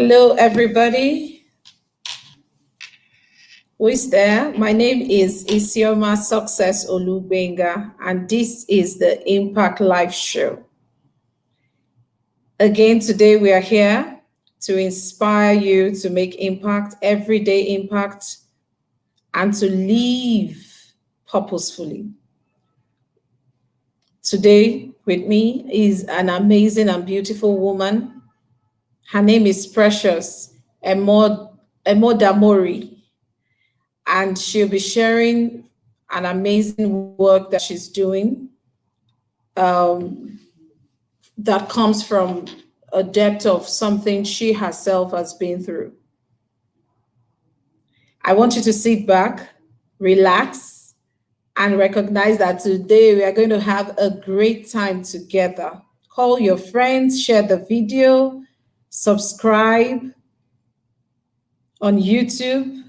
Hello, everybody. Who is there? My name is Isioma Success Olubenga, and this is the Impact Live Show. Again, today we are here to inspire you to make impact, everyday impact, and to live purposefully. Today with me is an amazing and beautiful woman. Her name is Precious Emodamori, and she'll be sharing an amazing work that she's doing that comes from a depth of something she herself has been through. I want you to sit back, relax, and recognize that today we are going to have a great time together. Call your friends, share the video, subscribe on YouTube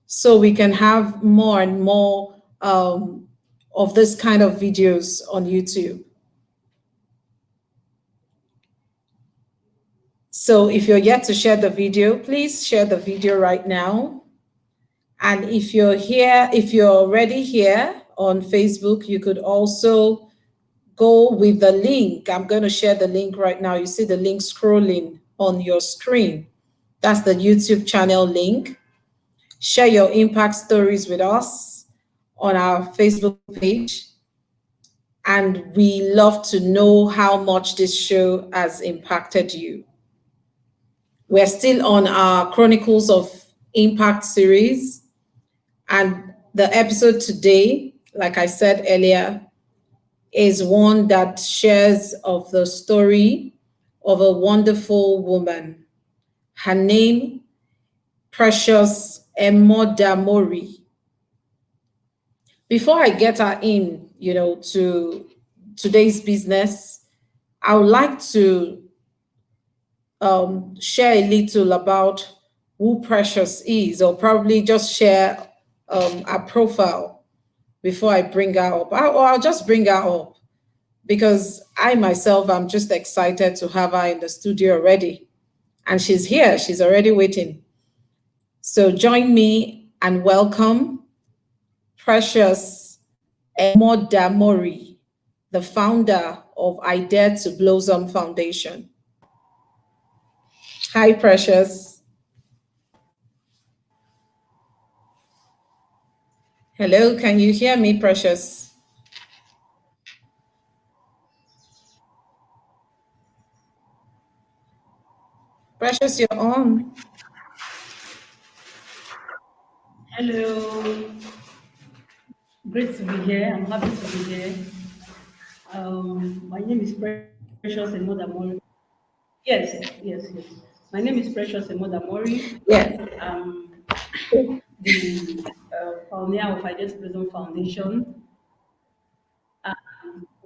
so we can have more and more of this kind of videos on YouTube. So if you're yet to share the video, please share the video right now. And if you're here, if you're already here on Facebook, you could also go with the link. I'm going to share the link right now. You see the link scrolling on your screen. That's the YouTube channel link. Share your impact stories with us on our Facebook page. And we love to know how much this show has impacted you. We're still on our Chronicles of Impact series. And the episode today, like I said earlier, is one that shares of the story of a wonderful woman. Her name, Precious Emodamori. Before I get her in, to today's business, I would like to share a little about who Precious is, or probably just share a profile before I bring her up. I'll just bring her up because I myself am just excited to have her in the studio already. And she's here, she's already waiting. So join me and welcome Precious Emodamori, the founder of I Dare to Blossom Foundation. Hi, Precious. Hello, can you hear me, Precious? Precious, you're on. Hello. Great to be here. I'm happy to be here. My name is Precious Emodamori. Yes. My name is Precious Emodamori. Yeah. The founder of Ideas Prison Foundation.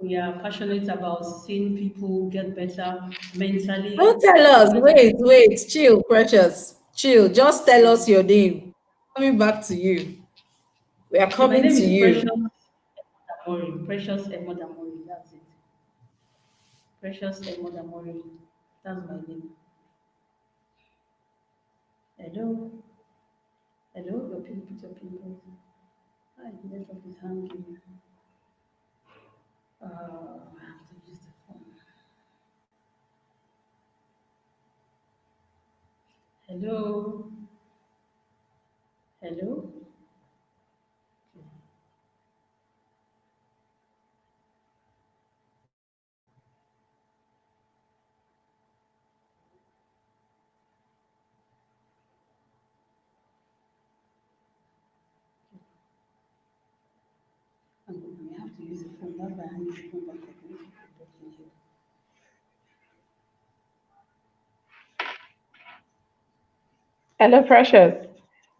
We are passionate about seeing people get better mentally, Don't tell us. physically. Wait. Chill, Precious. Chill. Just tell us your name. Coming back to you. We are Okay, my coming name to is Precious you. Emodamori. Precious Emodamori. That's it. Precious Emodamori. That's my name. Hello. Hello, your people, put your people. Hi, the network is hanging. I have to use the phone. Hello. Hello. I have to use the phone. That's why I need the phone back up. Hello, Precious.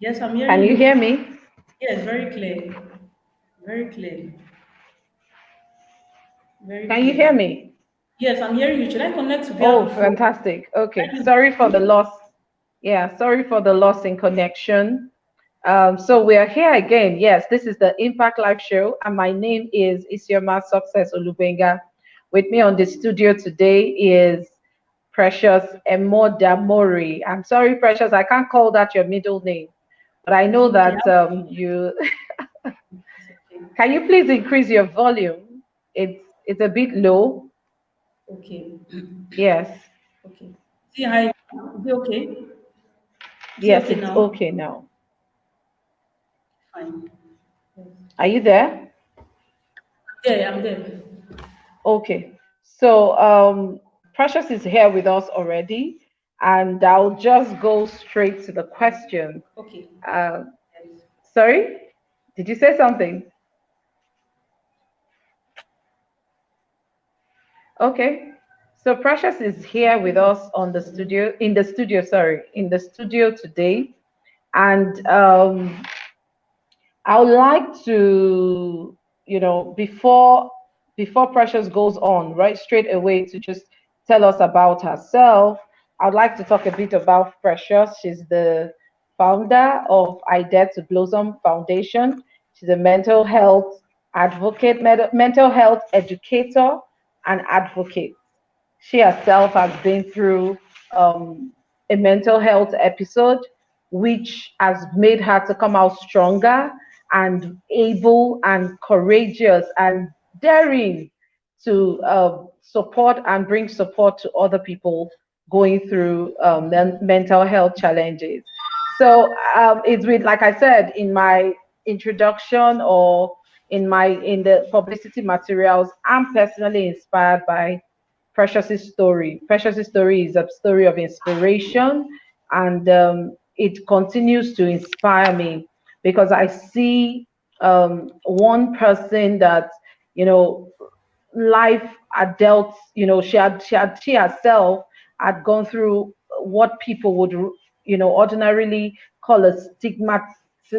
Yes, I'm hearing Can you hear you. me? Yes, very clear. Very clear. Very Can you hear clear. me? Yes, I'm hearing you. Should I connect via Oh, the phone? fantastic. Okay. I use Sorry the for the phone? loss. Yeah, sorry for the loss in connection. So we are here again. Yes, this is the Impact Live Show, and my name is Isioma Success Olubenga. With me on the studio today is Precious Emodamori. I'm sorry, Precious, I can't call that your middle name, but I know Okay, that you. it's okay. Can you please increase your volume? It's a bit low. Okay. Yes, Okay. See how is it okay? Is it yes, okay it's now? okay now. Fine. Yes. Are you there? Yeah, I'm there. Okay. So Precious is here with us already, and I'll just go straight to the question. Okay. Uh, Yes. Sorry, did you say something? Okay. So Precious is here with us on the studio, in the studio today. And I would like to, before Precious goes on, right straight away to just tell us about herself. I'd like to talk a bit about Precious. She's the founder of I Dare to Blossom Foundation. She's a mental health advocate, mental health educator, and advocate. She herself has been through a mental health episode, which has made her to come out stronger and able and courageous and daring to support and bring support to other people going through mental health challenges. So it's with, like I said in my introduction or in the publicity materials, I'm personally inspired by Precious's story. Precious's story is a story of inspiration, and it continues to inspire me because I see one person that you know life had dealt. She herself had gone through what people would ordinarily call a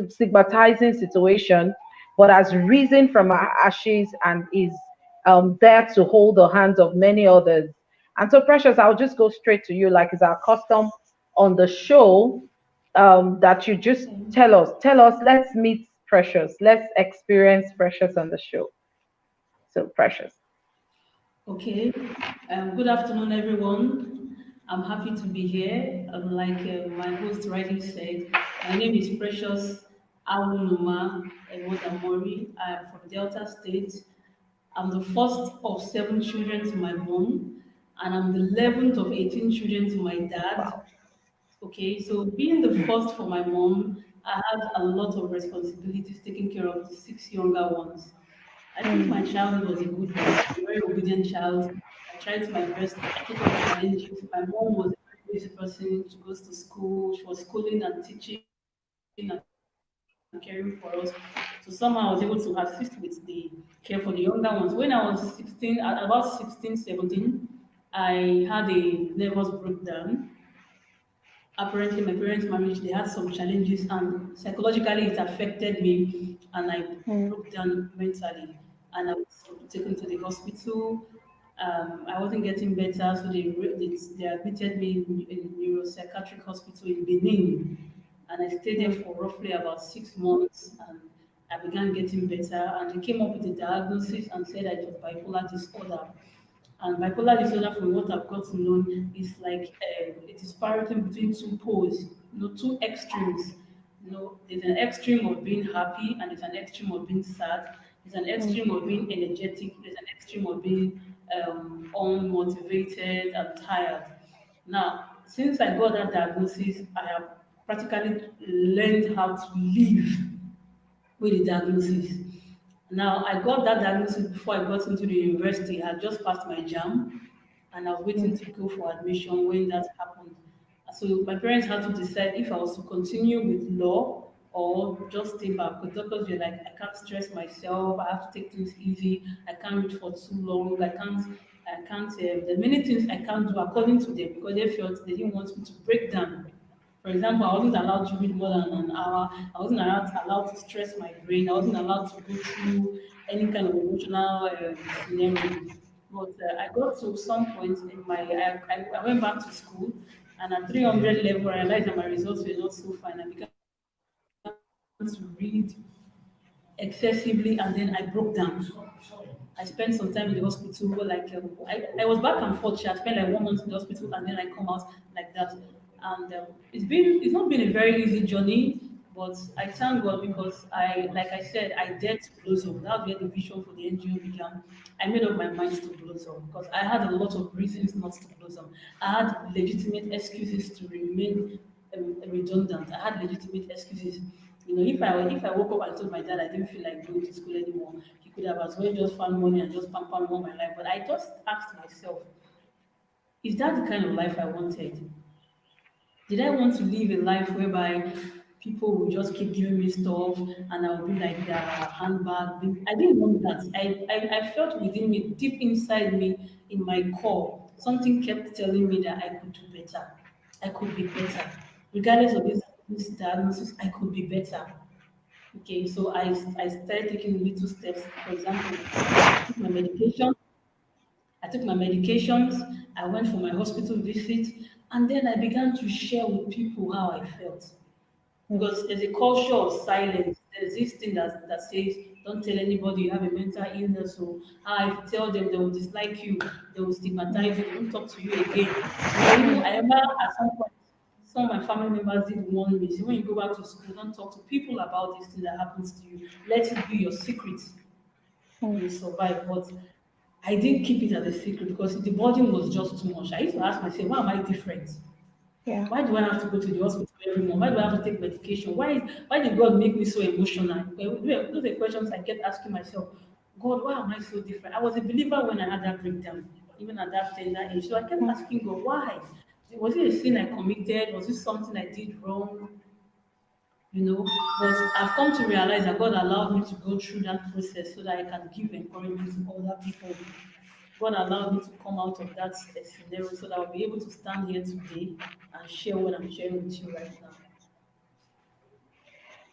stigmatizing situation, but has risen from her ashes and is there to hold the hands of many others. And so, Precious, I'll just go straight to you, like is our custom on the show, that you just Okay. tell us, let's meet Precious, let's experience Precious on the show. So, Precious. Okay. Good afternoon, everyone. I'm happy to be here. Like my host rightly said, my name is Precious Awunuma Emodamori. I am from Delta State. I'm the first of seven children to my mom, and I'm the 11th of 18 children to my dad. Wow. Okay, so being the first for my mom, I had a lot of responsibilities taking care of the six younger ones. I think my Mm, childhood was a good one. I was a very obedient child. I tried my best. I took up challenges. My mom was a very busy person. She goes to school. She was schooling and teaching and caring for us. So somehow I was able to assist with the care for the younger ones. When I was 16, at about 16, 17, I had a nervous breakdown. Apparently my parents marriage they had some challenges and psychologically it affected me and I broke mm, down mentally and I was taken to the hospital. I wasn't getting better, so they admitted me in neuropsychiatric hospital in Benin, and I stayed there mm, for roughly about 6 months, and I began getting better, and they came up with a diagnosis and said I was bipolar disorder. And bipolar disorder, from what I've got to know, is like a disparity between two poles, two extremes. There's an extreme of being happy, and there's an extreme of being sad. There's an mm, extreme of being energetic. There's an extreme of being unmotivated and tired. Now, since I got that diagnosis, I have practically learned how to live with the diagnosis. Now, I got that diagnosis before I got into the university. I had just passed my JAM and I was waiting mm, to go for admission when that happened. So my parents had to decide if I was to continue with law or just stay back. Because doctors were like, I can't stress myself. I have to take things easy. I can't read for too long. I can't. There's many things I can't do according to them because they felt they didn't want me to break down. For example, I wasn't allowed to read more than an hour. I wasn't allowed to stress my brain. I wasn't allowed to go through any kind of emotional scenario. But I got to some point in I went back to school, and at 300 level, I realized that my results were not so fine. I began to read excessively, and then I broke down. I spent some time in the hospital. Like I was back and forth. I spent like 1 month in the hospital, and then I come out like that. And it's not been a very easy journey, but I thank God because like I said, I dared to blossom. That's where the vision for the NGO began. I made up my mind to blossom because I had a lot of reasons not to blossom. I had legitimate excuses to remain redundant. I had legitimate excuses. If I woke up and told my dad I didn't feel like going to school anymore, he could have as well just found money and just pamper me all my life. But I just asked myself, is that the kind of life I wanted? Did I want to live a life whereby people will just keep giving me stuff and I'll be like their handbag? I didn't want that. I felt within me, deep inside me, in my core, something kept telling me that I could do better. I could be better. Regardless of this diagnosis, I could be better. Okay, so I started taking little steps. For example, I took my medication, I took my medications, I went for my hospital visit, and then I began to share with people how I felt. Because there's a culture of silence. There's this thing that says, don't tell anybody you have a mental illness. So if you tell them, they will dislike you, they will stigmatize you, they won't talk to you again. Even I remember at some point, some of my family members did warn me. So when you go back to school, don't talk to people about this thing that happens to you. Let it be your secret. You will survive. But I didn't keep it as a secret because the burden was just too much. I used to ask myself, why am I different? Yeah. Why do I have to go to the hospital every month? Why do I have to take medication? Why did God make me so emotional? Those are the questions I kept asking myself. God, why am I so different? I was a believer when I had that breakdown, even at that tender age. So I kept asking God, why? Was it a sin I committed? Was it something I did wrong? But I've come to realize that God allowed me to go through that process so that I can give encouragement to other people. God allowed me to come out of that scenario so that I'll be able to stand here today and share what I'm sharing with you right now.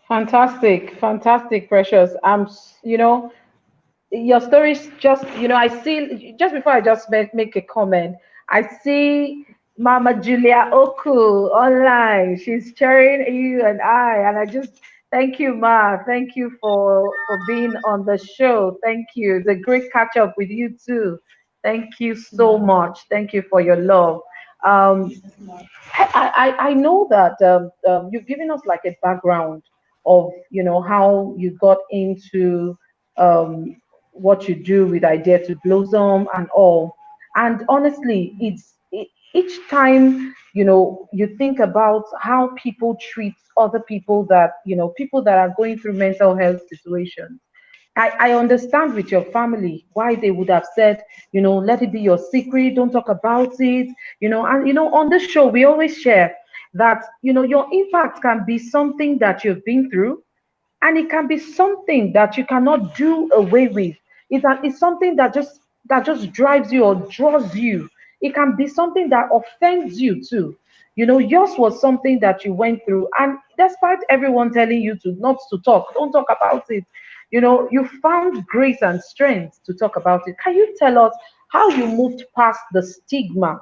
Fantastic, fantastic, Precious. Your stories just, I see, just before I just make a comment, I see Mama Julia Oku online. She's cheering you and I just thank you, Ma. Thank you for being on the show. Thank you. It's a great catch up with you too. Thank you so Yeah, much. Thank you for your love. Um, that's my I know that you've given us like a background of how you got into um, what you do with Idea to Blossom and all. And honestly, each time you think about how people treat other people that people that are going through mental health situations. I understand with your family why they would have said, let it be your secret, don't talk about it, and on this show, we always share that, your impact can be something that you've been through, and it can be something that you cannot do away with. It's something that just drives you or draws you. It can be something that offends you too. Yours was something that you went through, and despite everyone telling you to not to talk, don't talk about it. You found grace and strength to talk about it. Can you tell us how you moved past the stigma,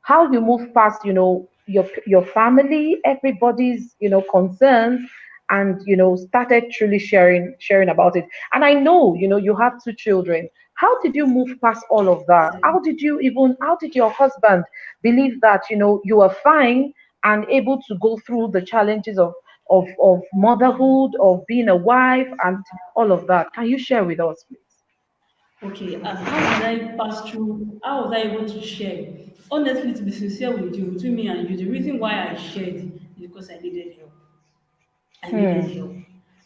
how you move past your family, everybody's concerns, and started truly sharing about it? And I know you have two children. How did you move past all of that? How did your husband believe that you were fine and able to go through the challenges of motherhood, of being a wife, and all of that? Can you share with us, please? okay. How did I pass through? How was I able to share? Honestly, to be sincere with you, between me and you, the reason why I shared is because I needed help. I needed Hmm. help.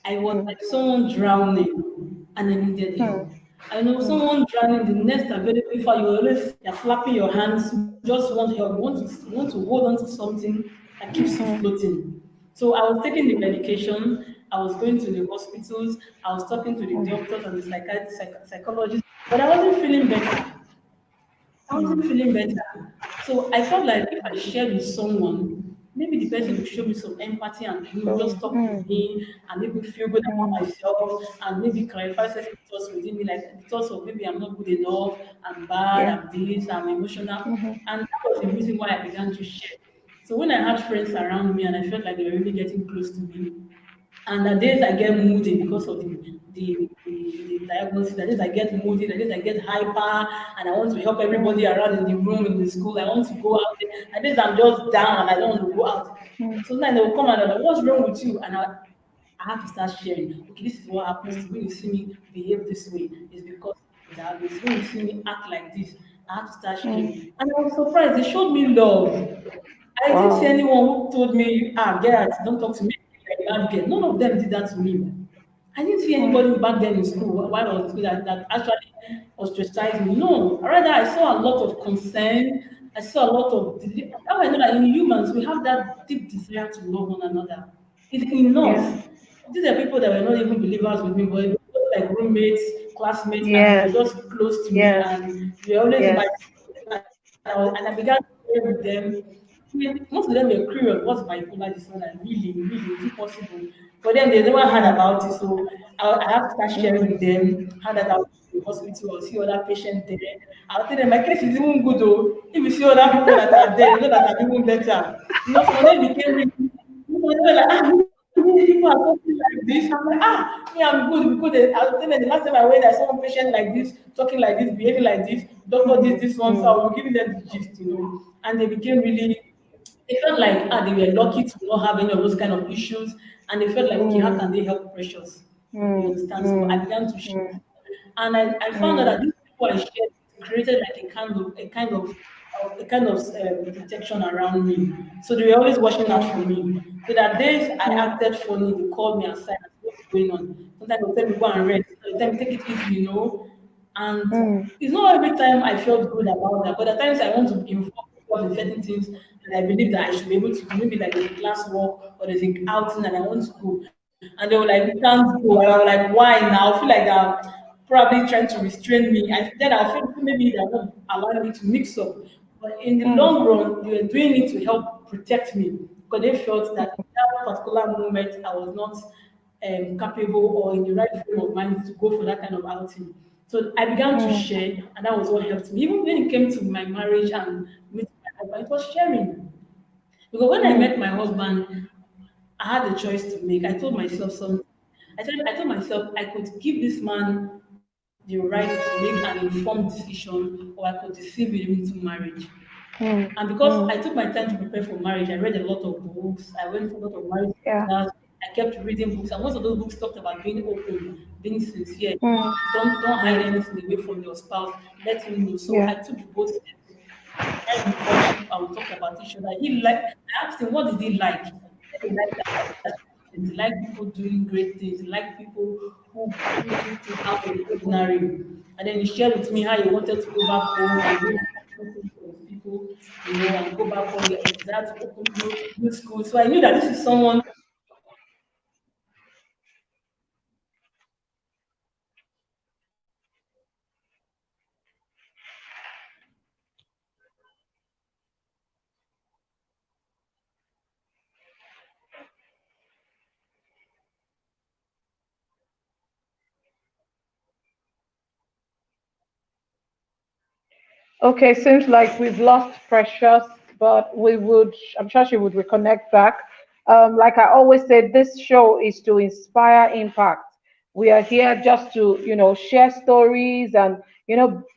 I was Hmm. like someone drowning and I needed Hmm. help. I know Hmm. someone drowning, the next available, if you always you're flapping your hands, you just want help, you want to hold on to something that keeps you Hmm. floating. So I was taking the medication, I was going to the hospitals, I was talking to the Hmm. doctors and the psychologists, but I wasn't feeling better. I wasn't feeling better. So I felt like if I shared with someone, maybe the person will show me some empathy and So, just talk with me and make me feel good about mm, myself and maybe clarify certain thoughts within me, like the thoughts of maybe I'm not good enough, I'm bad, yeah. I'm this, I'm emotional. Hmm. And that was the reason why I began to share. So when I had friends around me and I felt like they were really getting close to me, And the days I get moody because of the diagnosis, the days I get moody, the days I get hyper, and I want to help everybody mm, around in the room, in the school. I want to go out there. The days I'm just down and I don't want to go out. mm, Sometimes they will come and they're like, "What's wrong with you?" And I have to start sharing. Okay, this is what happens to mm, me. When you see me behave this way, it's because of that. When you see me act like this, I have to start mm. sharing. And I was surprised. They showed me love. I didn't see Wow. anyone who told me, Gerard, don't talk to me like that girl. None of them did that to me. I didn't see Mm, anybody back then in school while I was in school that actually ostracized me. No, rather I saw a lot of concern. I saw a lot of how I know that in humans we have that deep desire to love one another. It's in yeah. us. These are people that were not even believers with me, but they were like roommates, classmates, and they Yes. were just close to me, Yes. and they were always in Yes. my and I began to play with them. I mean, most of them were curious, what's bipolar disorder? Really, is it possible? For them, they never heard Mm, about it, so I have to start sharing with mm, them how that I was in the hospital or see other patients there. I'll tell them my case is even good though. If you see other people that are there, you know that I'm even better. You know, some of them became really, you know, they were like, really people are talking like this. I'm like, me, I'm good because I'll tell them the last time I went, I saw one patient like this, talking like this, behaving like this, doctor mm, this one, so I mm, was giving them the gist, you know, and they became really, they felt like they were lucky to not have any of those kind of issues, and they felt like, okay, how can mm, they help Precious? You mm, understand? So I mm, began to share, mm, and I found out that mm, these people I shared created like a kind of protection around me. So they were always watching out for mm, me. So that days I mm, acted funny, they called me aside, and said, what's going on? Sometimes they'll tell me go and rest. They'll tell me take it easy, you know. And mm, it's not every time I felt good about that, but at times I want to involve myself in certain things that I believe that I should be able to do. Maybe like there's a class work or there's an outing and I want to go. And they were like, we can't go. And I was like, why now? I feel like they're probably trying to restrain me. Then I'll feel maybe they're not allowing me to mix up. But in the mm, long run, they were doing it to help protect me because they felt that in that particular moment I was not capable or in the right frame of mind to go for that kind of outing. So I began to mm, share, and that was what helped me. Even when it came to my marriage and meeting my husband, it was sharing. Because when I met mm, my husband, I had a choice to make. I told myself something. I told myself I could give this man the right to make an informed decision, or I could deceive him into marriage. And mm, because I mm. took my time to prepare for marriage, I read a lot of books. I went to a lot of marriage Yeah. seminars. I kept reading books, and most of those books talked about being open, being sincere. Mm, Don't hide mm, anything away from your spouse. Let him know. So yeah. I took the both steps. Right in courtship, and we talked about each other. I asked him, what did he like? He said he liked that. He liked people doing great things. He liked people who do things out of the ordinary. And then he shared with me how he wanted to go back home and do something for his people, you know, and go back home. He desired to open new school. So I knew that this is someone Okay, seems like we've lost Precious, but I'm sure she would reconnect back. Like I always say, this show is to inspire impact. We are here just to, share stories, and,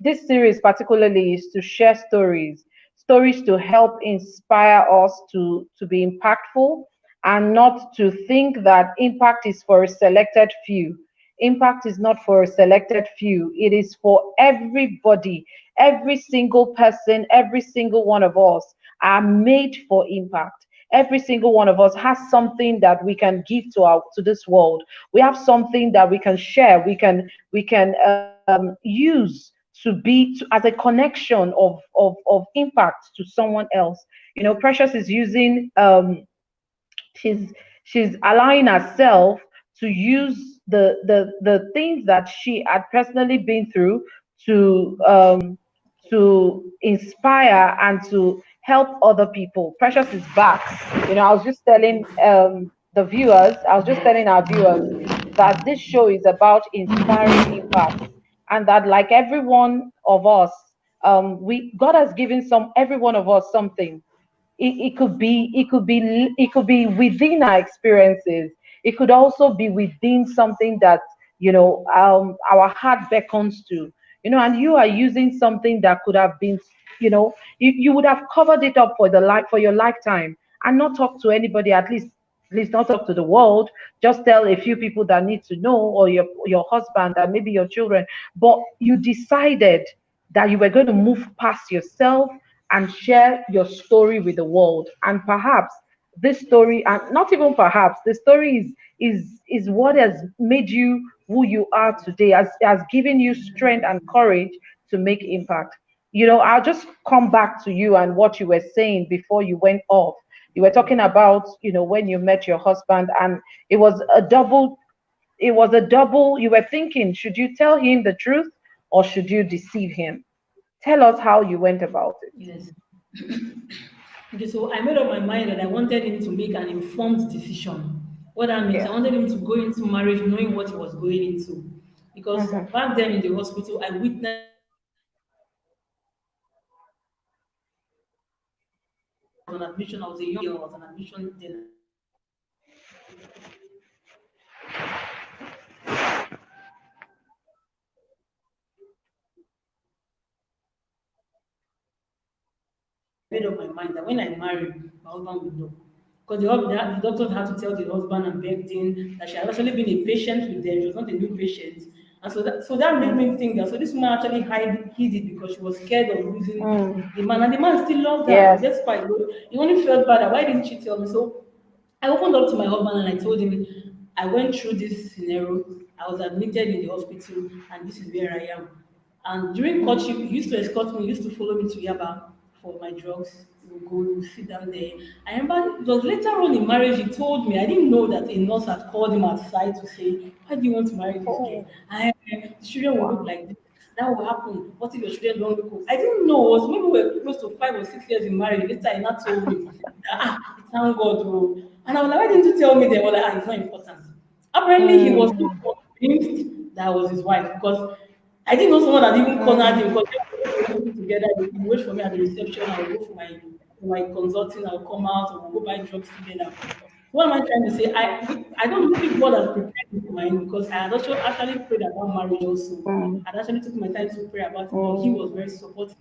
this series particularly is to share stories to help inspire us to be impactful, and not to think that impact is for a selected few. Impact is not for a selected few, it is for everybody. Every single person, every single one of us are made for impact. Every single one of us has something that we can give to this world. We have something that we can share. We can use as a connection of impact to someone else. Precious is using she's she's allowing herself to use the things that she had personally been through to inspire and to help other people. Precious is back. I was just telling our viewers that this show is about inspiring impact, and that like every one of us, we God has given every one of us something. It could be within our experiences. It could also be within something that, our heart beckons to, and you are using something that could have been, you would have covered it up for the life for your lifetime, and not talk to anybody, at least not talk to the world. Just tell a few people that need to know, or your husband and maybe your children. But you decided that you were going to move past yourself and share your story with the world. And perhaps this story, and not even perhaps, the story is what has made you who you are today, has given you strength and courage to make impact. I'll just come back to you and what you were saying before you went off. You were talking about, when you met your husband, and it was a double, you were thinking, should you tell him the truth or should you deceive him? Tell us how you went about it. Yes. Okay, so I made up my mind that I wanted him to make an informed decision. What that means, I Yeah. wanted him to go into marriage knowing what he was going into. Because Mm-hmm. back then in the hospital, I witnessed on admission. I was a young girl, I was on admission then. Made up my mind that when I marry, my husband will know. Because the doctors had to tell the husband and begged him that she had actually been a patient with them. She was not a new patient. And so that made me think that so this woman actually hid it because she was scared of losing Mm. the man. And the man still loved her. Yes. Despite he only felt bad. Why didn't she tell me? So I opened up to my husband and I told him I went through this scenario. I was admitted in the hospital and this is where I am. And during Mm. courtship, he used to escort me, he used to follow me to Yaba for my drugs. We would go, we would sit down there. I remember it was later on in marriage, he told me, I didn't know that a nurse had called him aside to say, why do you want to marry this girl? Oh, The children will look wow. like this. That will happen. What if your children don't look? I didn't know. It was maybe we were close to 5 or 6 years in marriage. Later, he not told me that thank God, bro. And I was like, why didn't you tell me? They were like, it's not important. Apparently, he was so Mm. convinced that I was his wife because I didn't know someone had even cornered him Mm. because they were to hospital together. He would wait for me at the reception. I would go for my consulting. I would come out. We would go buy drugs together. What am I trying to say? I don't believe God has prepared me for my own because I had also actually prayed about marriage also. Mm. I actually took my time to pray about it, but he Mm. was very supportive.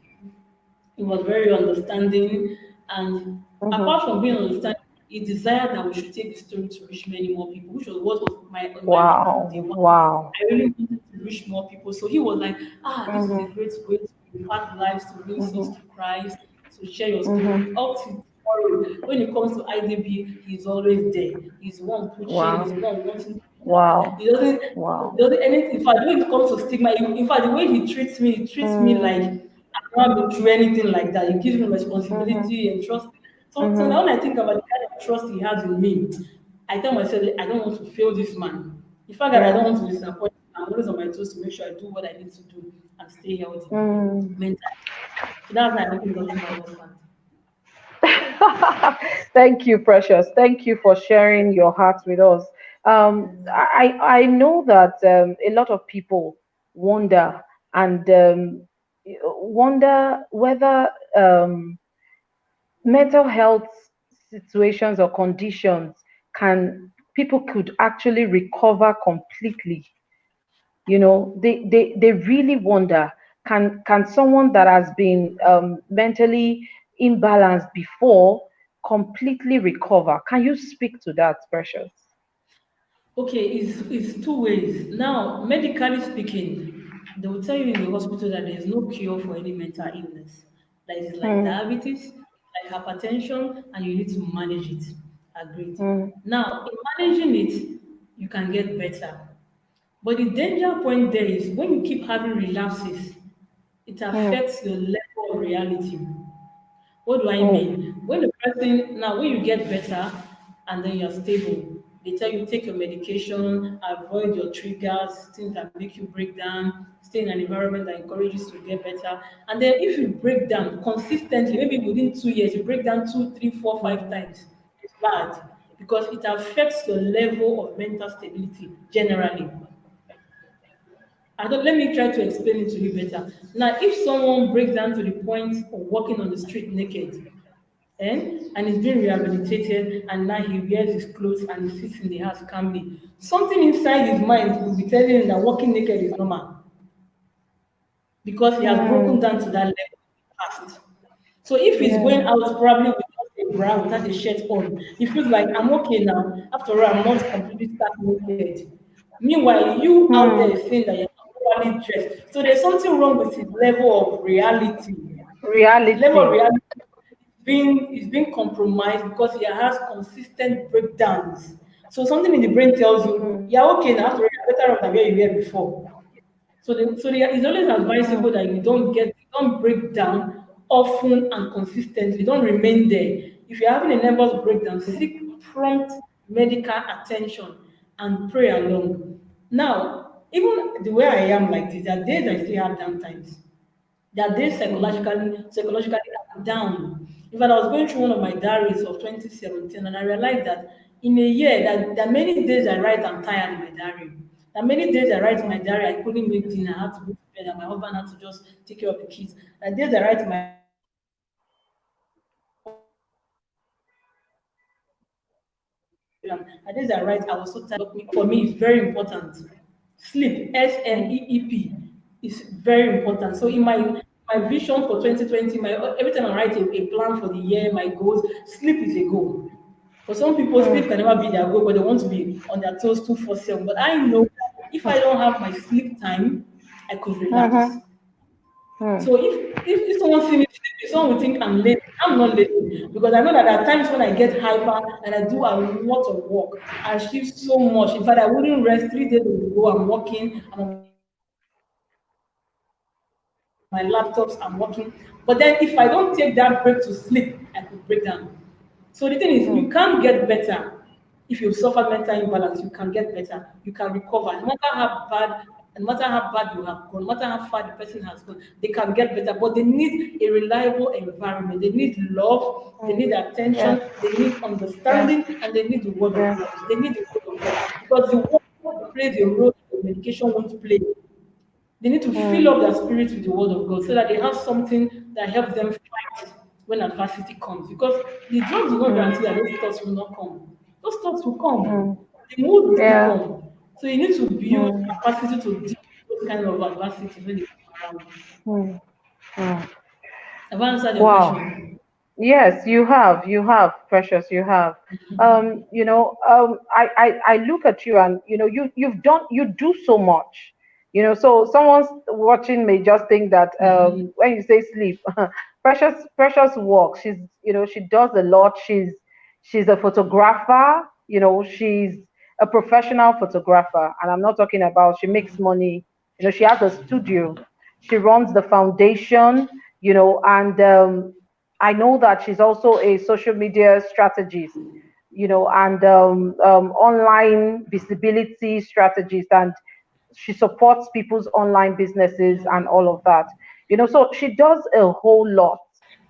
He was very understanding, and Mm-hmm. apart from being understanding, he desired that we should take the story to reach many more people, which was what was my heart from day Wow. one. Wow. I really wanted to reach more people. So he was like, this is a Mm-hmm. great way to impact lives, to bring souls Mm-hmm. to Christ, to share your story. Mm-hmm. Up to tomorrow, when it comes to IDB, he's always there. He's one pushing, he's Wow. one wanting. Wow. He doesn't, Wow. he doesn't anything. In fact, when it comes to stigma, in fact, the way he treats me like Mm. I've not been through anything like that. He gives me Mm-hmm. responsibility and trust. So now Mm-hmm. when I think about the kind of trust he has in me, I tell myself that I don't want to fail this man. The fact that I Yeah. don't want to disappoint him, I'm always on my toes to make sure I do what I need to do and stay healthy Mm. mentally. So that's why I opened up to my husband. Thank you, Precious. Thank you for sharing your heart with us. I know that a lot of people wonder and wonder whether mental health situations or conditions can people could actually recover completely. They really wonder, can someone that has been mentally imbalanced before completely recover? Can you speak to that, Precious? Okay, it's two ways. Now, medically speaking, they will tell you in the hospital that there is no cure for any mental illness. That is like Mm, diabetes, like hypertension, and you need to manage it. Agreed. mm, Now, in managing it, you can get better. But the danger point there is when you keep having relapses, it mm, affects your level of reality. What do I mm, mean? When you get better and then you're stable, they tell you take your medication, avoid your triggers, things that make you break down, stay in an environment that encourages you to get better. And then if you break down consistently, maybe within 2 years, you break down two, three, four, five mm, times, it's bad because it affects your level of mental stability generally. Let me try to explain it to you better. Now, if someone breaks down to the point of walking on the street naked, and he's being rehabilitated, and now he wears his clothes and he sits in the house calmly. Something inside his mind will be telling him that walking naked is normal because he has broken Mm. down to that level in the past. So if he's Yeah. going out probably without a bra, without a shirt on, he feels like I'm okay now. After all, I'm not completely stark naked. Meanwhile, you out there Mm. is saying that you're not properly dressed. So there's something wrong with his level of reality. His level of Reality. reality is being compromised because he has consistent breakdowns. So something in the brain tells you, Mm. yeah, okay, now after all, you're better off than where you were before. It's always Mm. advisable that you don't break down often and consistently. Don't remain there. If you're having a nervous breakdown, seek prompt medical attention and pray along. Now, even the way I am like this, there are days I still have down times. There are days Mm. psychologically I'm down. In fact, I was going through one of my diaries of 2017, and I realized that in a year, that there are many days I write I'm tired in my diary. There are many days I write in my Mm. diary I couldn't make dinner, I had to go to bed, and my husband had to just take care of the kids. There are days I write in my diary I was so tired I couldn't even go to the bathroom. There are days I write I was so tired. For me, it's very important. Sleep, Mm. SLEEP, is very important. So in my vision for 2020, every time I write a plan for the year, my goals, sleep is a goal. For some people, sleep Mm. can never be their goal, but they want to be on their toes 247. But I know that if I don't have my sleep time, I could relapse. Mm. Mm. So if someone see me sleeping, someone will think I'm lazy. I'm not lazy because I know that there are times when I get hyper and I do a lot of work. I achieve so much. In fact, I wouldn't rest 3 days in a row. I'm working. I'm on my laptops. I'm working. But then if I don't take that break to sleep, I could break down. So the thing is, you can't get better if you've suffered mental Mm. imbalance. You can get better. You can recover. No matter how bad, no matter how bad you have gone, no matter how far the person has gone, they can get better. But they need a reliable environment. They need love. They need attention. They need Mm. understanding, and they Yes. need the word of God. They need Yes. the word of God because the Yes. word plays a role that the medication won't play. They need to fill up their spirit with the word Mm. of God so that they have something that helps them fight when adversity comes. Because the drugs will not guarantee that those thoughts will Mm. not come. Those thoughts will come. The Mm. mood will still come. Yeah. So you need to build Mm. capacity to deal with those kind of adversities when they come around. Mm. Mm. Have I answered your Wow. question? Yes, you have, Precious, you have. I look at you and you do so much. So someone's watching may just think that when you say sleep, Precious works. She does a lot. She's a photographer. She's a professional photographer, and I'm not talking about she makes money. She has a studio. She runs the foundation. And I know that she's also a social media strategist, and online visibility strategist, and she supports people's online businesses and all of that. So she does a whole lot.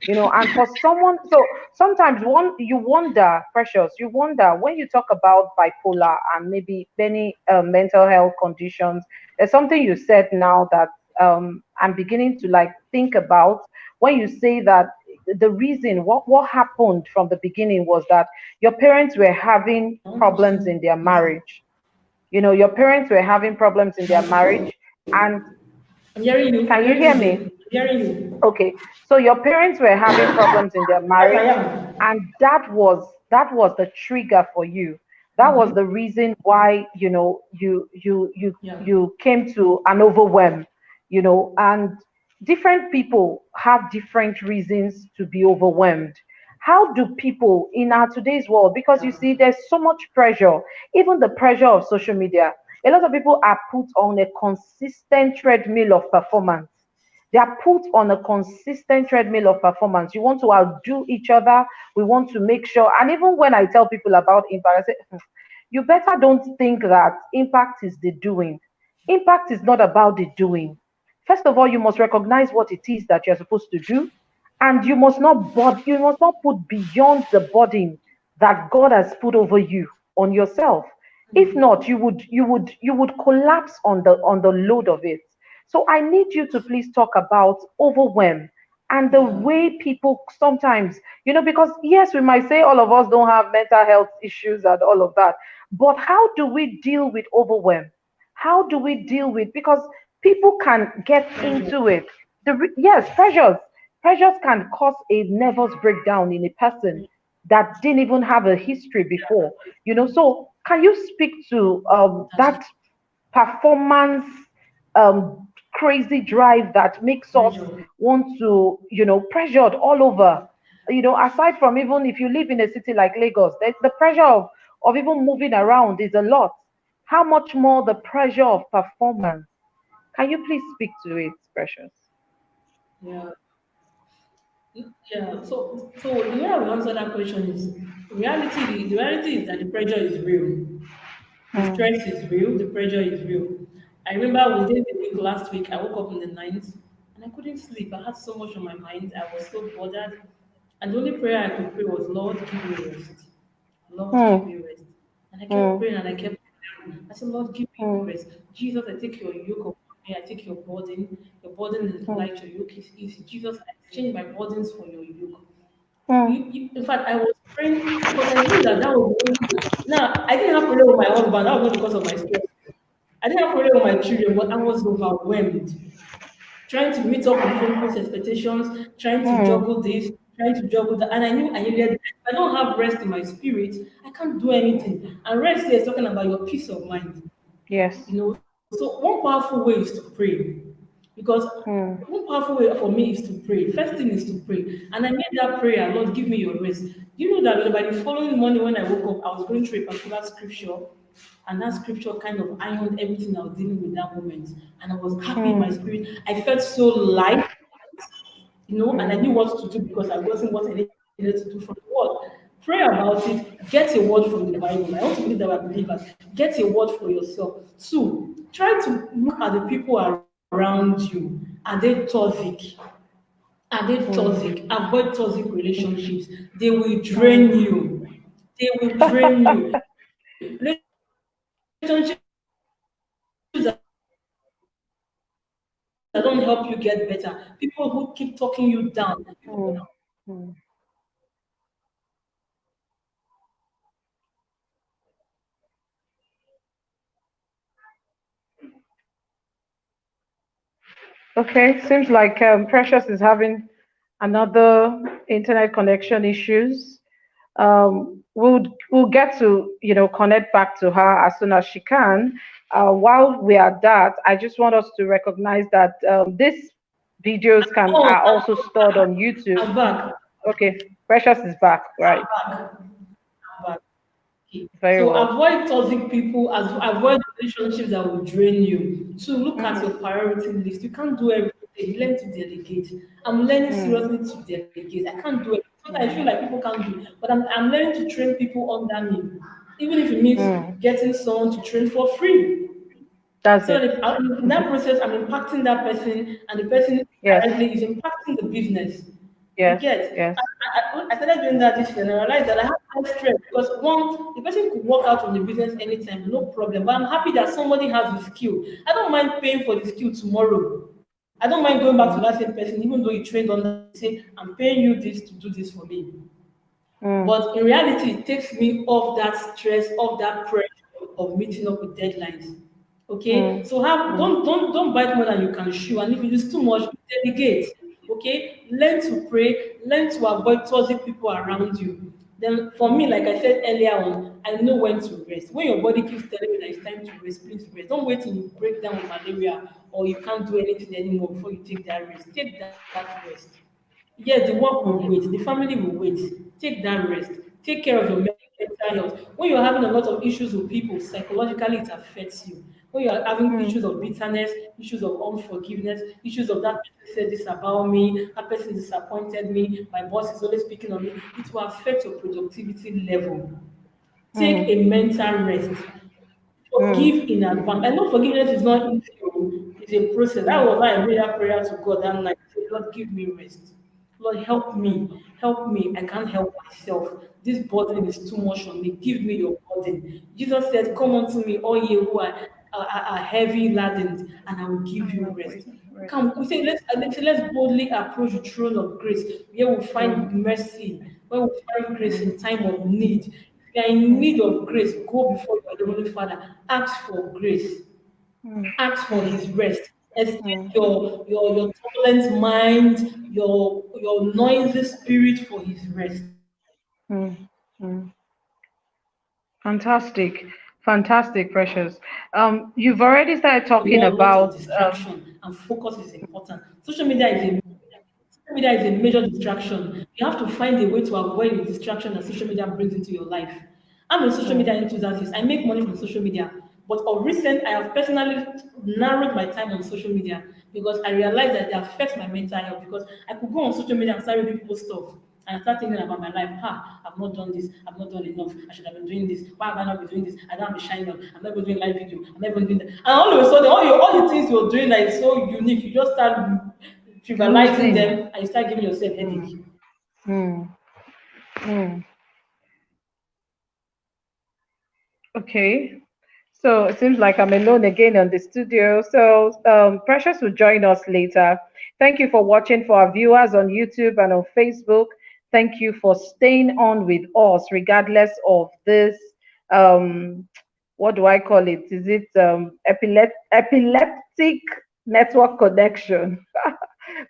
And for someone, so sometimes you wonder, Precious, you wonder when you talk about bipolar and maybe many mental health conditions. There's something you said now that I'm beginning to like think about when you say that the reason what happened from the beginning was that your parents were having I want to problems say, in their yes. marriage. Your parents were having problems in their marriage. And I'm hearing you. I'm can you hearing hear you, me? babe. I'm hearing you. Okay, so your parents were having problems in their Yes, I marriage, am. and that was the trigger for you. That was the reason why Yeah. you came to an overwhelm. And different people have different reasons to be overwhelmed. How do people in our today's world, because you Yeah. see there's so much pressure, even the pressure of social media, a lot of people are put on a consistent treadmill of performance. They are put on a consistent treadmill of performance. You want to outdo each other. We want to make sure. And even when I tell people about impact, I say, you better don't think that impact is the doing. Impact is not about the doing. First of all, you must recognize what it is that you're supposed to do, and you must not put beyond the burden that God has put over you on yourself. If not, you would collapse on the load of it. So I need you to please talk about overwhelm And the Yeah. way people sometimes, because yes, we might say all of us don't have mental health issues and all of that, but how do we deal with overwhelm? How do we deal with, because people can get Pressure. into it. Yes, pressures can cause a nervous breakdown in a person that didn't even have a history before. So can you speak to That's that performance, crazy drive that makes us pressure. want to, pressured all over. Aside from, even if you live in a city like Lagos, the pressure of even moving around is a lot. How much more the pressure of performance? Can you please speak to it, Precious? Yeah. Yeah. So the way I will answer that question is the reality is that the pressure is real. The Hmm. stress is real, the pressure is real. I remember within the week last week, I woke up in the night and I couldn't sleep. I had so much on my mind. I was so bothered. And the only prayer I could pray was, Lord, give me rest. Lord, give Hmm. me rest. And I kept Hmm. praying and I kept praying. I said, Lord, give me Hmm. rest. Jesus, I take your yoke upon me. I take your burden. Your burden is Hmm. light, your yoke is easy. Jesus, I exchange my burdens for your yoke. Hmm. In fact, I was praying because I knew that that was the only. Now, I didn't have problem with my husband. That was not because of my stress. I didn't have problem with my children, but I was overwhelmed, trying to meet up with different people's expectations, trying to Hmm. juggle this, trying to juggle that. And I knew I needed. If I don't have rest in my spirit, I can't do anything. And rest here is talking about your peace of mind. Yes. So one powerful way is to pray, because Hmm. one powerful way for me is to pray. First thing is to pray, and I made that prayer, Lord, give me your rest. You know that by the following morning when I woke up, I was going through a particular scripture, and that scripture kind of ironed everything I was dealing with that moment, and I was happy in my Hmm. spirit. I felt so light, and I Hmm. knew what to do because I gotten what I needed to do from the word. Pray about it, get a word from the Bible. I want to believe that we're believers. Get a word for yourself. Two, try to look at the people around you. Are they toxic? Are they toxic? Hmm. Avoid toxic relationships. They will drain Hmm. you. They will drain you. Relationships that don't help you get better. People who keep talking you down. Hmm. Hmm. Okay, seems like Precious is having another internet connection issues. We'll get to connect back to her as soon as she can. While we are at that, I just want us to recognize that these videos can Oh, are also stored on YouTube. I'm back. Okay, Precious is back, I'm right? back. I'm back. Okay. Very So well. avoid toxic people, avoid relationships that will drain you. To look at your Mm, priority list. You can't do everything. Learn to delegate. I'm learning mm, seriously to delegate. I can't do it. Sometimes I feel mm, like people can't do, but I'm learning to train people under me, even if it means mm. getting someone to train for free. That's So it. that in that process, I'm impacting that person, and the person Yes, directly is impacting the business. You yes, get? yes. I started doing that this year, and I realized that I have less stress because one, the person could walk out from the business anytime, no problem. But I'm happy that somebody has the skill. I don't mind paying for the skill tomorrow. I don't mind going back to that Mm, same person, even though he trained on that. Say, I'm paying you this to do this for me. mm, But in reality, it takes me off that stress, off that pressure of meeting up with deadlines. Okay, mm, so have mm, don't bite more than you can chew, and if it is too much, delegate. Okay, learn to pray, learn to avoid toxic people around you. Then, for me, like I said earlier on, I know when to rest. When your body keeps telling you that it's time to rest, please rest. Don't wait till you break down with malaria or you can't do anything anymore before you take that rest. Take that rest. Yes, the work will wait, the family will wait. Take that rest. Take care of your mental health. When you're having a lot of issues with people, psychologically it affects you. When you're having issues mm, of bitterness, issues of unforgiveness, issues of that person said this about me, that person disappointed me, my boss is always picking on me, it will affect your productivity level. Take a mm, mental rest. mm, Forgive in advance. I know forgiveness is not easy, it's a process. That mm, was why I made that prayer to God that night. Say, Lord, give me rest. Lord, help mm, me. Help me. I can't help myself. This burden is too much on me. Give me your burden. Jesus said, come unto me, all ye who are heavy laden, and I will give you mm. rest. Come, we say let's boldly approach the throne of grace, where we Mm, find mercy, where we find grace mm, in time of need. If you are in mm, need of grace, go before your heavenly Father. Ask for grace. mm, Ask for mm, His rest. Exchange mm, your turbulent mind, your noisy spirit for His rest. mm, mm. Fantastic, fantastic, Precious. You've already started A talking lot of about distraction, and focus is important. Social media is a major distraction. You have to find a way to avoid the distraction that social media brings into your life. I'm a social mm, media enthusiast. I make money from social media. But of recent, I have personally narrowed my time on social media because I realized that it affects my mental health. Because I could go on social media and start reading people's stuff and start thinking about my life. I've not done this. I've not done enough. I should have been doing this. Why have I not been doing this? I don't have a shine on. I'm not even doing live video. I'm not even doing that. And all of a sudden, all the things you're doing that is so unique, you just start trivializing losing. them and you start giving yourself Mm, headache. mm, mm. Okay. So it seems like I'm alone again on the studio. So Precious will join us later. Thank you for watching for our viewers on YouTube and on Facebook. Thank you for staying on with us regardless of this what do I call it? Is it epileptic network connection?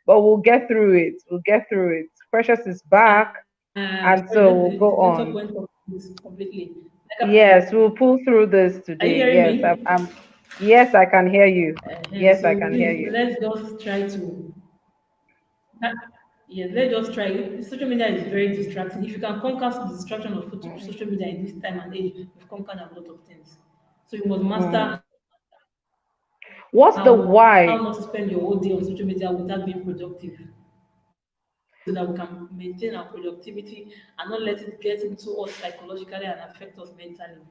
But we'll get through it. We'll get through it. Precious is back, and Sorry, so let we'll the go network on. went off completely. Yes, we'll pull through this Are you today. hearing Yes, me? yes, I can hear you. Yes, I So can hear please, you. let's just try to. Yes, let's just try. Social media is very distracting. If you can conquer the distraction of Mm, social media in this time and age, you've conquered a lot of things. So you must mm. master What's the how why? not to spend your whole day on social media without being productive, so that we can maintain our productivity and not let it get into us psychologically and affect us mentally.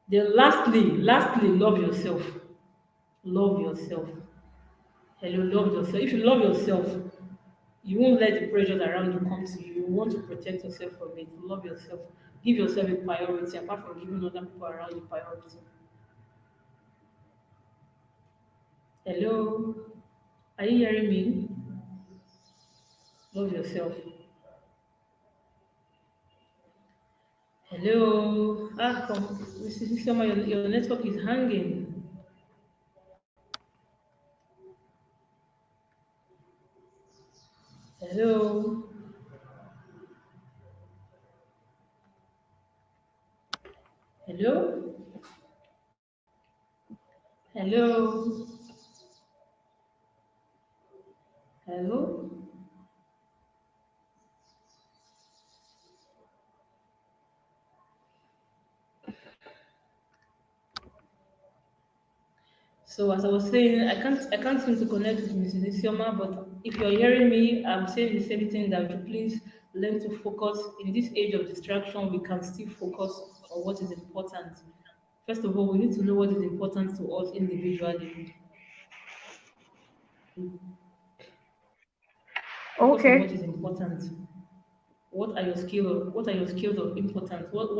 Then lastly, love yourself. Love yourself. Hello, love yourself. If you love yourself, you won't let the pressures around you come to you. You want to protect yourself from it. Love yourself. Give yourself a priority apart from giving other people around you priority. Hello, are you hearing me? Love yourself. Hello. Come. This is your network is hanging. Hello. Hello. Hello. Hello. So as I was saying, I can't seem to connect with Mrs. Isioma, but if you're hearing me, I'm saying the same thing that you please learn to focus. In this age of distraction, we can still focus on what is important. First of all, we need to know what is important to us individually. Focus on what Okay, is important. What are your skills of importance? What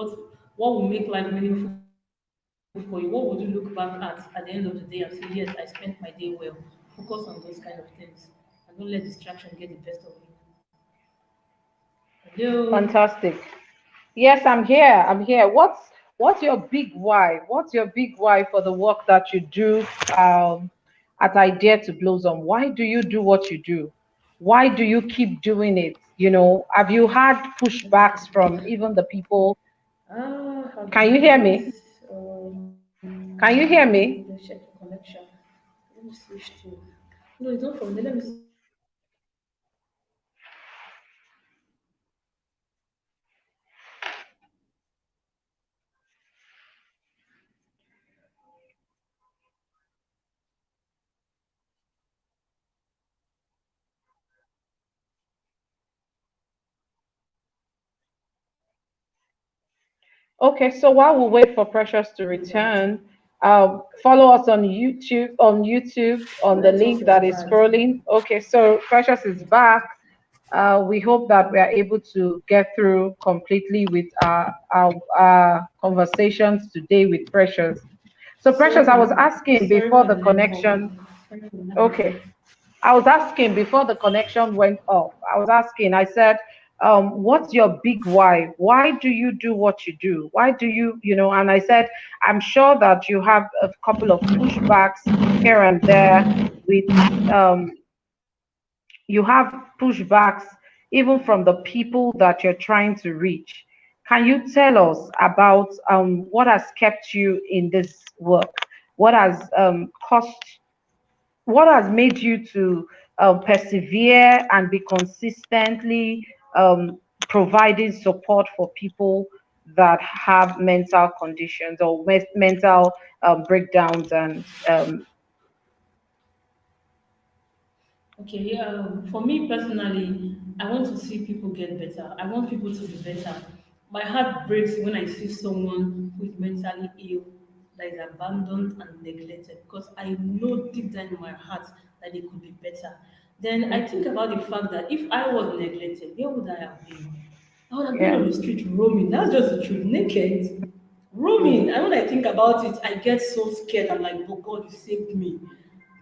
will make life meaningful for you? What would you look back at the end of the day and say, yes, I spent my day well? Focus on those kind of things and don't let distraction get the best of you. Hello. fantastic. Yes, I'm here. I'm here. What's your big why? What's your big why for the work that you do at I Dare to Blossom? Why do you do what you do? Why do you keep doing it? Have you had pushbacks from even the people? How do Can I you put hear this? me? Can you hear me? Let's check the connection. Let me switch to. No, it's not from there. Let me switch to Okay, so while we wait for Precious to return, follow us on YouTube on the network link that is expired. scrolling. Okay, so Precious is back. We hope that we are able to get through completely with our conversations today with Precious. So, Precious, I was asking Sorry before for the the network. connection. Okay. I was asking before the connection went off. I was asking, I said, what's your big why? Why do you do what you do? Why do you, and I said, I'm sure that you have a couple of pushbacks here and there with, um, you have pushbacks even from the people that you're trying to reach. Can you tell us about what has kept you in this work? What has cost what has made you to persevere and be consistently providing support for people that have mental conditions or mental breakdowns and Okay, for me personally, I want to see people get better. I want people to be better. My heart breaks when I see someone who is mentally ill, that is abandoned and neglected, because I know deep down in my heart that they could be better. Then I think Mhm. about the fact that if I was neglected, where would I have been? I would have been Yeah. on the street roaming. That's just the truth, naked, Mm, roaming. And when I think about it, I get so scared. I'm like, oh God, you saved me.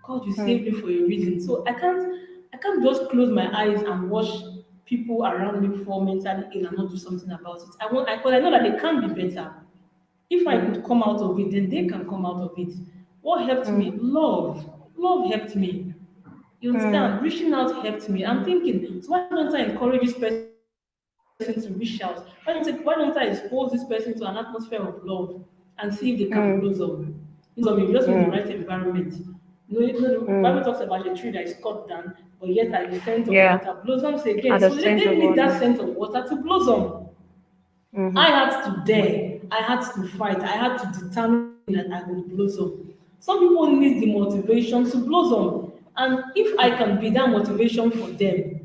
God, you saved mm, me for a reason. So I can't just close my eyes and watch people around me fall mentally ill and not do something about it. Because I know that they can be better. If I mm, could come out of it, then they can come out of it. What helped me? mm, Love. Love helped me. You mm, understand? Reaching out helped me. I'm thinking, so why don't I encourage this person to reach out? Why don't I expose this person to an atmosphere of love and see if they can blossom? You know, blossom, you just need the right mm, environment. The Bible talks mm. about a tree that is cut down, but yet at the scent of water Yeah. blossoms again. At So the they scent of need that water. scent of water to blossom. I Hmm. had to dare, I had to fight, I had to determine that I would blossom. Some people need the motivation to blossom. And if I can be that motivation for them,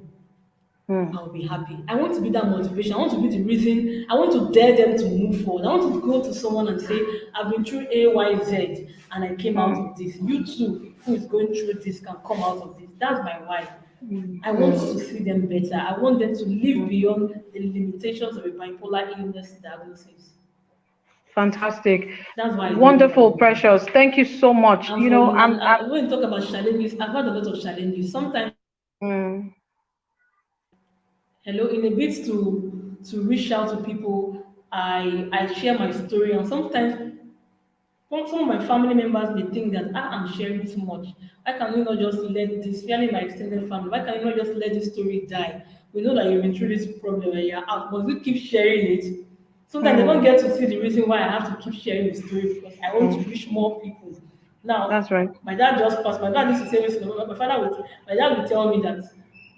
Mm, I'll be happy. I want to be that motivation. I want to be the reason. I want to dare them to move forward. I want to go to someone and say, I've been through A, Y, Z, and I came out mm, of this. You too, who is going through this, can come out of this. That's my why. mm, I want to mm, see them better. I want them to live mm. beyond the limitations of a bipolar illness diagnosis. Fantastic. That's why I do what I Wonderful, do. Precious. Thank you so much. And for and when you talk about challenges, I've had a lot of challenges. Sometimes, Mm, hello, in a bit to reach out to people, I share my story, and sometimes some of my family members may think that I'm sharing too much. Why can you not just let this, especially my extended family, why can you not just let this story die? We know that you've been through this problem and you're out. Must you keep sharing it? Sometimes they don't mm, get to see the reason why I have to keep sharing the story because I want to mm. reach more people. Now, That's right. my dad just passed. My dad used to say this. My dad would tell me that,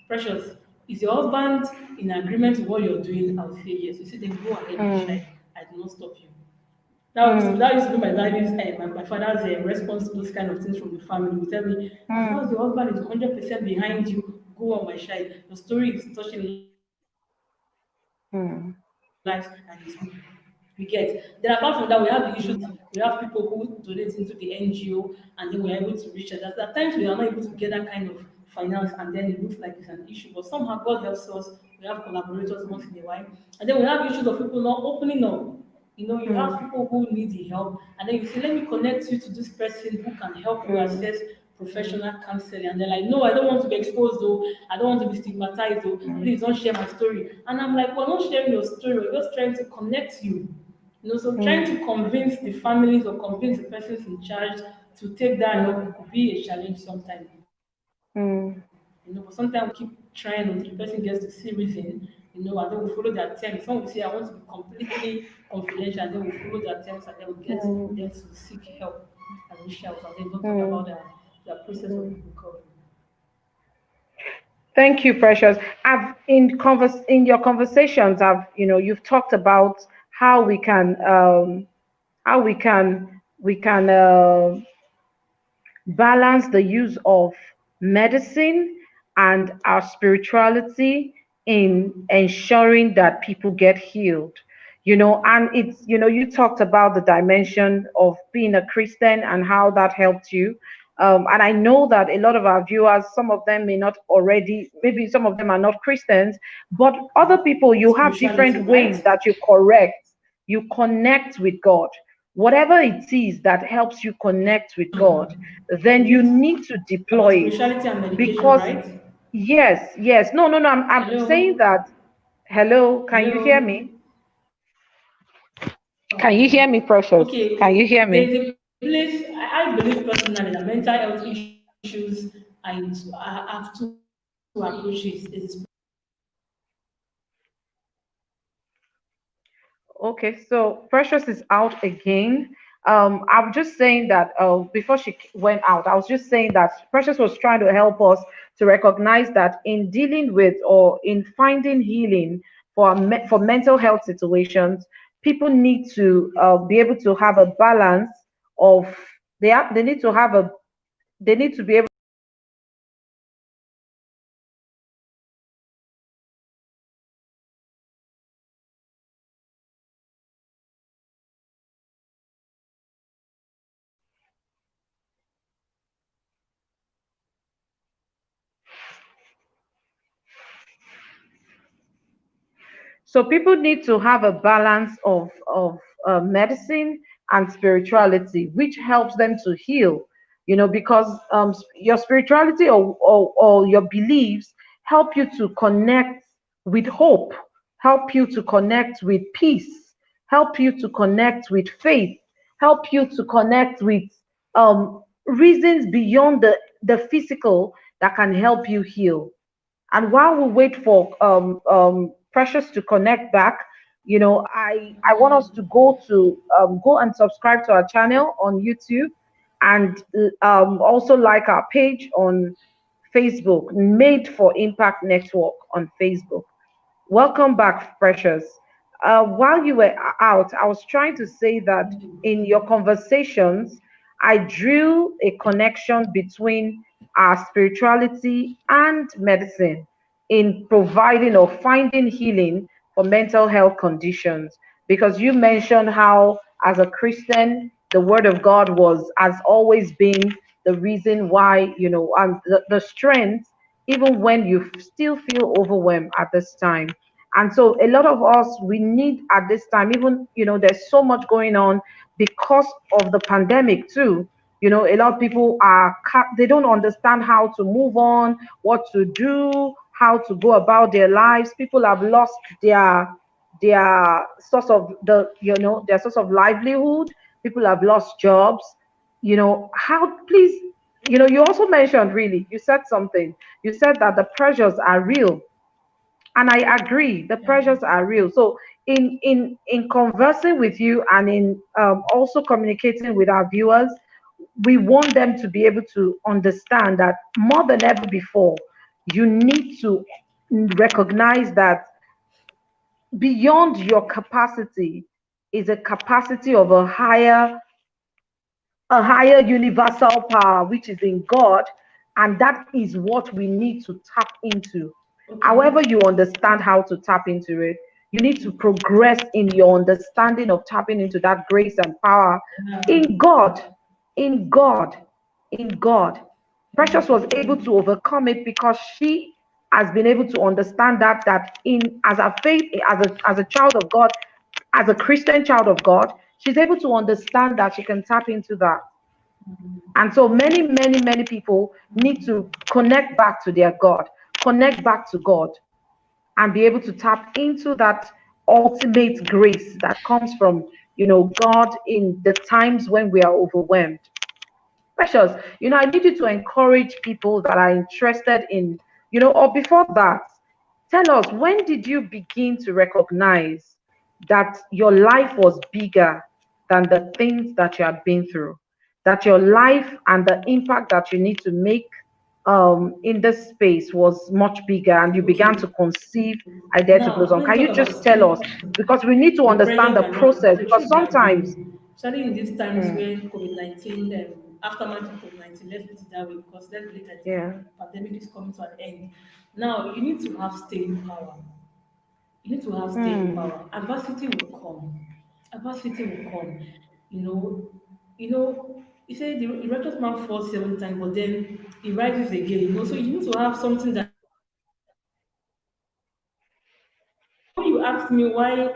Precious, is your husband in agreement with what you're doing? I would say yes. You see, then go ahead, my child. Mm, I do not stop you. mm, That used to be my daddy's, my father's response to those kind of things from the family. He tell me, as far as mm, your husband is 100% behind you, go on, my child. Your story is touching lives and is mm, we get. Then apart from that, we have the issues that we have people who donate into the NGO and then we're able to reach it. At times we are not able to get that kind of finance and then it looks like it's an issue. But somehow God helps us. We have collaborators once in a while. And then we have issues of people not opening up. You know, you have mm, people who need the help, and then you say, let me connect you to this person who can help you mm, access professional counseling. And they're like, no, I don't want to be exposed though. I don't want to be stigmatized though. mm, Please don't share my story. And I'm like, we're not sharing your story. We're just trying to connect you. You know, so trying mm, to convince the families or convince the persons in charge to take that mm, help could be a challenge sometimes. mm, You know, but sometimes we keep trying until the person gets to see reason, and then we follow their terms. Some will say, I want to be completely confidential, and then we follow their terms, and then we get them mm, to seek help and reach out, and then don't talk about mm, their process of mm. recovery. Thank you, Precious. I've in your conversations, you've talked about how we can balance the use of medicine and our spirituality in ensuring that people get healed. And you talked about the dimension of being a Christian and how that helped you. And I know that a lot of our viewers, some of them may not already, maybe some of them are not Christians, but other people, you have Spirituality, different ways right? that you connect with God. whatever it is that helps you connect with God, Mm. then Is you it need to about deploy it. spirituality and medication, Because right? yes, yes, no, no, no, I'm saying Hello? that. Hello, can you hear Hello? me? Can you hear Okay. me, Precious? Can you Okay. hear me? There's a place, I believe personally that mental health issues I have two approaches. Is Okay, so Precious is out again. I'm just saying that before she went out, I was just saying that Precious was trying to help us to recognize that in dealing with or in finding healing for mental health situations, people need to be able to have a balance of they need to have a they need to be able. So people need to have a balance of medicine and spirituality, which helps them to heal. Because your spirituality or your beliefs help you to connect with hope, help you to connect with peace, help you to connect with faith, help you to connect with reasons beyond the physical that can help you heal. And while we wait for Precious to connect back, I want us to go and subscribe to our channel on YouTube, and also like our page on Facebook, Made for Impact Network on Facebook. Welcome back, Precious. While you were out, I was trying to say that in your conversations, I drew a connection between our spirituality and medicine in providing or finding healing for mental health conditions. Because you mentioned how, as a Christian, the Word of God has always been the reason why, and the strength, even when you still feel overwhelmed at this time. And so a lot of us, we need at this time, even, there's so much going on because of the pandemic too. A lot of people they don't understand how to move on, what to do, how to go about their lives. People have lost their source of their source of livelihood. People have lost jobs. How, please, you also mentioned, really, you said something. You said that the pressures are real, and I agree, the yeah. pressures are real. So in conversing with you, and in also communicating with our viewers, we want them to be able to understand that more than ever before, you need to recognize that beyond your capacity is a capacity of a higher universal power, which is in God, and that is what we need to tap into. However, Okay. you understand how to tap into it, you need to progress in your understanding of tapping into that grace and power in God, in God, in God. Precious was able to overcome it because she has been able to understand that in as a faith, as a child of God, as a Christian child of God, she's able to understand that she can tap into that. And so many, many, many people need to connect back to their God, connect back to God, and be able to tap into that ultimate grace that comes from, God in the times when we are overwhelmed. Precious, I need you to encourage people that are interested in, or before that, tell us, when did you begin to recognize that your life was bigger than the things that you had been through? That your life and the impact that you need to make in this space was much bigger, and you began to Okay. conceive I Dare to Now, Blossom. when you Can talk you about just tell us? sleep, Because we need to the understand pressure the cannot, process, the because truth that sometimes. day, especially in these times Mm, when COVID-19, aftermath of COVID-19, let's put it that way, because let's believe that the yeah. pandemic is coming to an end. Now, you need to have staying power. You need to have staying Mm, power. Adversity will come. Adversity will come. You know, he said the righteous man falls 7 times, but then he rises again. So you need to have something that. When you asked me why,